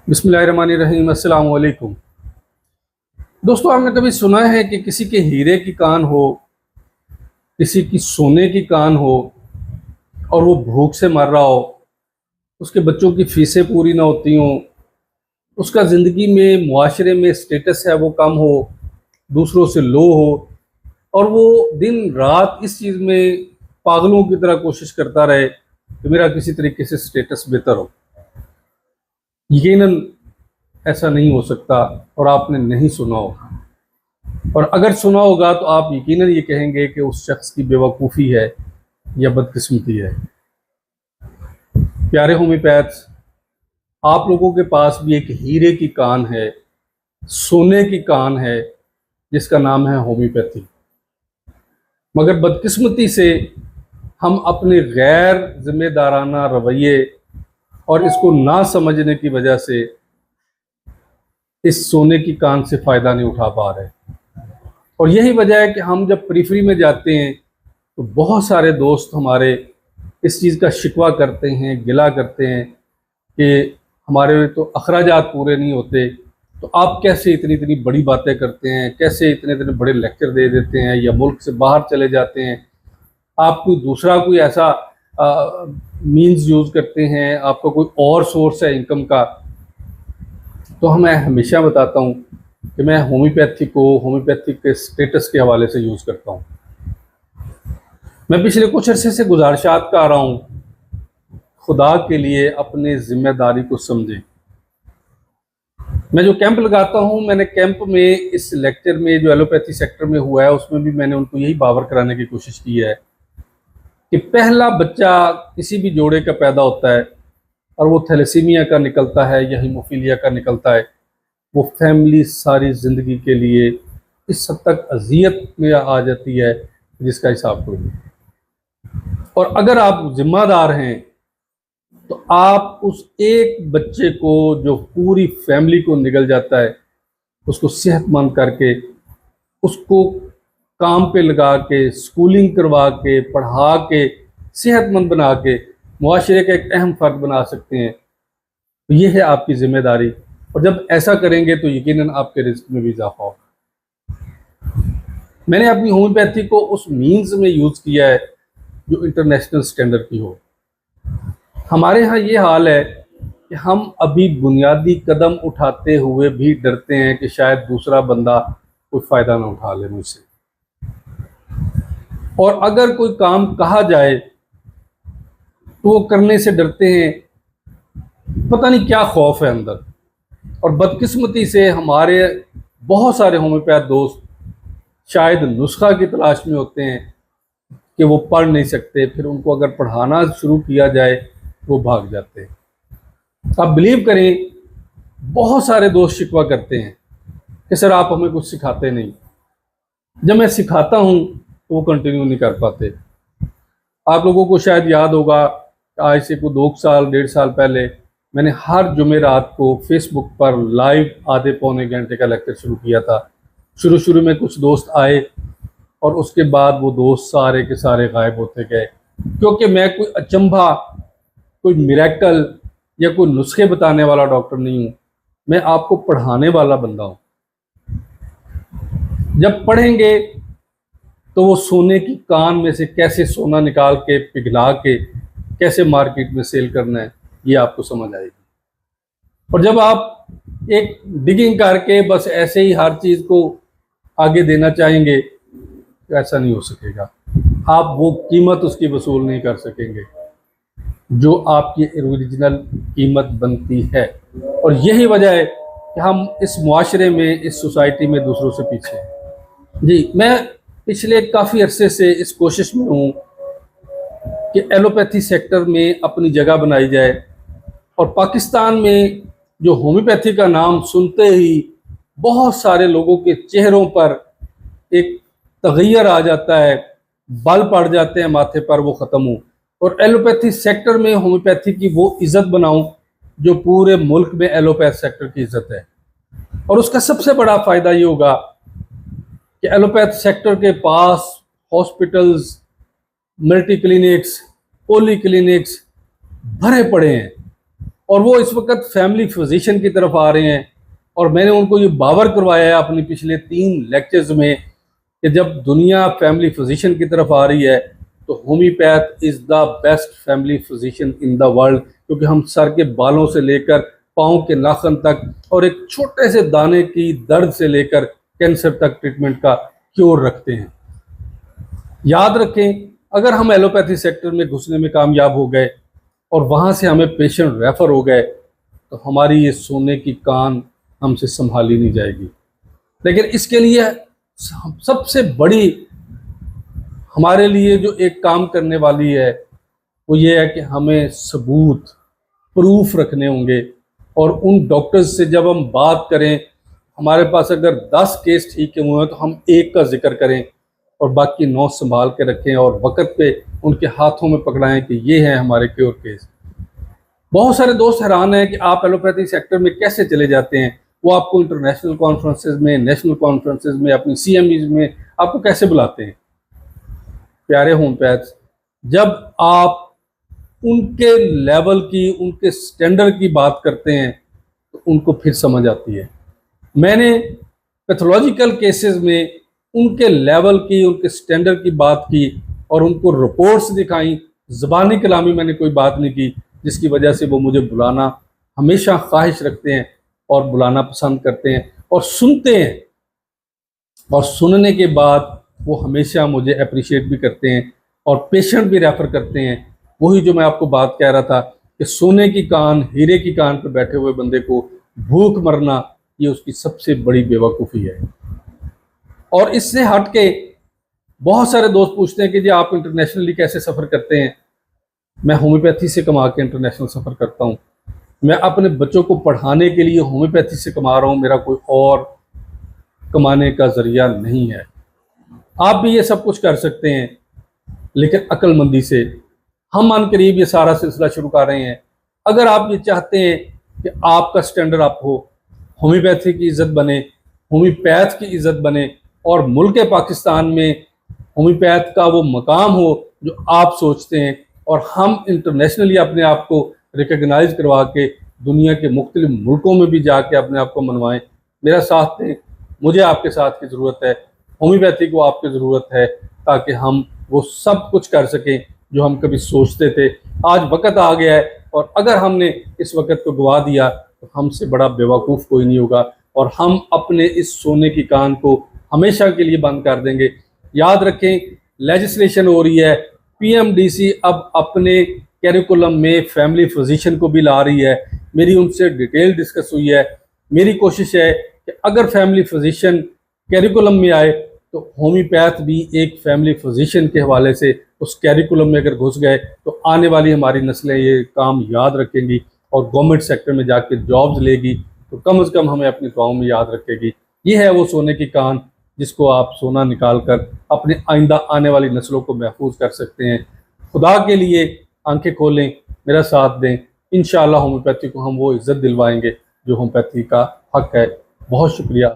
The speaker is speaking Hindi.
बिस्मिल्लाहिर्रहमानिर्रहीम, अस्सलाम वालेकुम। दोस्तों, आपने कभी सुना है कि किसी के हीरे की कान हो, किसी की सोने की कान हो और वो भूख से मर रहा हो, उसके बच्चों की फीसें पूरी ना होती हों, उसका ज़िंदगी में मुआशरे में स्टेटस है वो कम हो, दूसरों से लो हो, और वो दिन रात इस चीज़ में पागलों की तरह कोशिश करता रहे कि मेरा किसी तरीके से स्टेटस बेहतर हो। यकीनन ऐसा नहीं हो सकता और आपने नहीं सुना होगा, और अगर सुना होगा तो आप यकीनन ये कहेंगे कि उस शख्स की बेवकूफ़ी है या बदकिस्मती है। प्यारे होम्योपैथ्स, आप लोगों के पास भी एक हीरे की कान है, सोने की कान है, जिसका नाम है होम्योपैथी। मगर बदकिस्मती से हम अपने गैर जिम्मेदाराना रवैये और इसको ना समझने की वजह से इस सोने की कान से फ़ायदा नहीं उठा पा रहे। और यही वजह है कि हम जब प्रीफ्री में जाते हैं तो बहुत सारे दोस्त हमारे इस चीज़ का शिकवा करते हैं, गिला करते हैं कि हमारे तो अखराजात पूरे नहीं होते, तो आप कैसे इतनी इतनी बड़ी बातें करते हैं, कैसे इतने इतने बड़े लेक्चर दे देते हैं या मुल्क से बाहर चले जाते हैं, आप कोई दूसरा कोई ऐसा मीन्स यूज़ करते हैं, आपका कोई और सोर्स है इनकम का। तो मैं हमेशा बताता हूँ कि मैं होम्योपैथी को होम्योपैथी के स्टेटस के हवाले से यूज़ करता हूँ। मैं पिछले कुछ अरसे से गुजारिशात कर रहा हूँ, खुदा के लिए अपने ज़िम्मेदारी को समझें। मैं जो कैंप लगाता हूँ, मैंने कैंप में इस लेक्चर में जो एलोपैथी सेक्टर में हुआ है उसमें भी मैंने उनको यही बावर कराने की कोशिश की है कि पहला बच्चा किसी भी जोड़े का पैदा होता है और वो थैलेसीमिया का निकलता है या हीमोफीलिया का निकलता है, वो फैमिली सारी ज़िंदगी के लिए इस हद तक अजियत में आ जाती है जिसका हिसाब कोई नहीं। और अगर आप जिम्मेदार हैं तो आप उस एक बच्चे को जो पूरी फैमिली को निगल जाता है, उसको सेहतमंद करके, उसको काम पे लगा के, स्कूलिंग करवा के, पढ़ा के, सेहतमंद बना के मुआशरे का एक अहम फ़र्द बना सकते हैं। तो ये है आपकी ज़िम्मेदारी, और जब ऐसा करेंगे तो यकीनन आपके रिस्क में भी इजाफा होगा। मैंने अपनी होम्योपैथी को उस मीन्स में यूज़ किया है जो इंटरनेशनल स्टैंडर्ड की हो। हमारे यहाँ ये हाल है कि हम अभी बुनियादी कदम उठाते हुए भी डरते हैं कि शायद दूसरा बंदा कोई फ़ायदा ना उठा ले मुझसे, और अगर कोई काम कहा जाए तो वो करने से डरते हैं, पता नहीं क्या खौफ है अंदर। और बदकिस्मती से हमारे बहुत सारे होम्योपैथ दोस्त शायद नुस्खा की तलाश में होते हैं कि वो पढ़ नहीं सकते, फिर उनको अगर पढ़ाना शुरू किया जाए वो भाग जाते हैं। आप बिलीव करें, बहुत सारे दोस्त शिकवा करते हैं कि सर आप हमें कुछ सिखाते नहीं। जब मैं सिखाता हूँ तो वो कंटिन्यू नहीं कर पाते। आप लोगों को शायद याद होगा, आज से कोई 2 साल 1.5 साल पहले मैंने हर जुमेरात को फेसबुक पर लाइव आधे पौने घंटे का लेक्चर शुरू किया था। शुरू में कुछ दोस्त आए और उसके बाद वो दोस्त सारे के सारे गायब होते गए, क्योंकि मैं कोई अचंभा, कोई मिरेकल या कोई नुस्खे बताने वाला डॉक्टर नहीं हूँ। मैं आपको पढ़ाने वाला बंदा हूँ। जब पढ़ेंगे तो वो सोने की कान में से कैसे सोना निकाल के पिघला के कैसे मार्केट में सेल करना है ये आपको समझ आएगी। और जब आप एक डिगिंग करके बस ऐसे ही हर चीज़ को आगे देना चाहेंगे तो ऐसा नहीं हो सकेगा। आप वो कीमत उसकी वसूल नहीं कर सकेंगे जो आपकी ओरिजिनल कीमत बनती है। और यही वजह है कि हम इस मुआशरे में, इस सोसाइटी में दूसरों से पीछे हैं। जी, मैं पिछले काफ़ी अरसे से इस कोशिश में हूँ कि एलोपैथी सेक्टर में अपनी जगह बनाई जाए, और पाकिस्तान में जो होम्योपैथी का नाम सुनते ही बहुत सारे लोगों के चेहरों पर एक तगैयर आ जाता है, बाल पड़ जाते हैं माथे पर, वो ख़त्म हो, और एलोपैथी सेक्टर में होम्योपैथी की वो इज़्ज़त बनाऊं जो पूरे मुल्क में एलोपैथ सेक्टर की इज़्ज़त है। और उसका सबसे बड़ा फ़ायदा ये होगा कि एलोपैथ सेक्टर के पास hospitals, multi clinics, poly clinics भरे पड़े हैं, और वो इस वक्त फैमिली फिजिशियन की तरफ आ रहे हैं। और मैंने उनको ये बावर करवाया है अपने पिछले 3 लेक्चर्स में कि जब दुनिया फैमिली फिजिशियन की तरफ आ रही है तो homeopath is the best family physician in the world, क्योंकि हम सर के बालों से लेकर पाँव के नाखून तक और एक छोटे से दाने की दर्द से लेकर कैंसर तक ट्रीटमेंट का क्योर रखते हैं। याद रखें, अगर हम एलोपैथी सेक्टर में घुसने में कामयाब हो गए और वहाँ से हमें पेशेंट रेफ़र हो गए तो हमारी ये सोने की कान हमसे संभाली नहीं जाएगी। लेकिन इसके लिए सबसे बड़ी हमारे लिए जो एक काम करने वाली है वो ये है कि हमें सबूत, प्रूफ रखने होंगे। और उन डॉक्टर्स से जब हम बात करें, हमारे पास अगर 10 केस ठीक हुए हैं तो हम एक का जिक्र करें और बाकी 9 संभाल के रखें और वक्त पे उनके हाथों में पकड़ाएं कि ये हैं हमारे क्योर केस। बहुत सारे दोस्त हैरान हैं कि आप एलोपैथी सेक्टर में कैसे चले जाते हैं। वो आपको इंटरनेशनल कॉन्फ्रेंसेज में, नेशनल कॉन्फ्रेंसेज में, अपनी CMEs में आपको कैसे बुलाते हैं। प्यारे होम्योपैथ्स, जब आप उनके लेवल की, उनके स्टैंडर्ड की बात करते हैं तो उनको फिर समझ आती है। मैंने पैथोलॉजिकल केसेस में उनके लेवल की, उनके स्टैंडर्ड की बात की और उनको रिपोर्ट्स दिखाई। ज़बानी कलामी मैंने कोई बात नहीं की, जिसकी वजह से वो मुझे बुलाना हमेशा ख्वाहिश रखते हैं और बुलाना पसंद करते हैं और सुनते हैं। और सुनने के बाद वो हमेशा मुझे अप्रिशिएट भी करते हैं और पेशेंट भी रेफ़र करते हैं। वही जो मैं आपको बात कह रहा था कि सोने की कान, हीरे की कान पर बैठे हुए बंदे को भूख मरना, ये उसकी सबसे बड़ी बेवकूफ़ी है। और इससे हट के बहुत सारे दोस्त पूछते हैं कि जी आप इंटरनेशनली कैसे सफ़र करते हैं। मैं होम्योपैथी से कमा के इंटरनेशनल सफ़र करता हूँ। मैं अपने बच्चों को पढ़ाने के लिए होम्योपैथी से कमा रहा हूँ, मेरा कोई और कमाने का ज़रिया नहीं है। आप भी ये सब कुछ कर सकते हैं, लेकिन अक्लमंदी से। हम अनकरीब ये सारा सिलसिला शुरू कर रहे हैं। अगर आप ये चाहते हैं कि आपका स्टैंडर्ड अप हो, होम्योपैथी की इज़्ज़त बने, होम्योपैथ की इज़्ज़त बने और मुल्क पाकिस्तान में होम्योपैथ का वो मकाम हो जो आप सोचते हैं, और हम इंटरनेशनली अपने आप को रिकग्नाइज करवा के दुनिया के मुख्तलिफ मुल्कों में भी जाके अपने आप को मनवाएं, मेरा साथ दें। मुझे आपके साथ की ज़रूरत है, होम्योपैथी को आपकी ज़रूरत है, ताकि हम वो सब कुछ कर सकें जो हम कभी सोचते थे। आज वक्त आ गया है और अगर हमने इस वक्त को गवा दिया तो हमसे बड़ा बेवकूफ़ कोई नहीं होगा और हम अपने इस सोने की कान को हमेशा के लिए बंद कर देंगे। याद रखें, लेजिस्लेशन हो रही है, PMDC अब अपने कैरिकुलम में फैमिली फिजिशियन को भी ला रही है। मेरी उनसे डिटेल डिस्कस हुई है। मेरी कोशिश है कि अगर फैमिली फिजिशियन कैरिकुलम में आए तो होम्योपैथ भी एक फैमिली फिजिशियन के हवाले से उस कैरिकुलम में अगर घुस गए तो आने वाली हमारी नस्लें ये काम याद रखेंगी और गवर्नमेंट सेक्टर में जाके जॉब्स लेगी तो कम से कम हमें अपनी गाँव में याद रखेगी। ये है वो सोने की कान जिसको आप सोना निकाल कर अपने आइंदा आने वाली नस्लों को महफूज कर सकते हैं। खुदा के लिए आंखें खोलें, मेरा साथ दें। इंशाअल्लाह होम्योपैथी को हम वो इज़्ज़त दिलवाएंगे जो होम्योपैथी का हक है। बहुत शुक्रिया।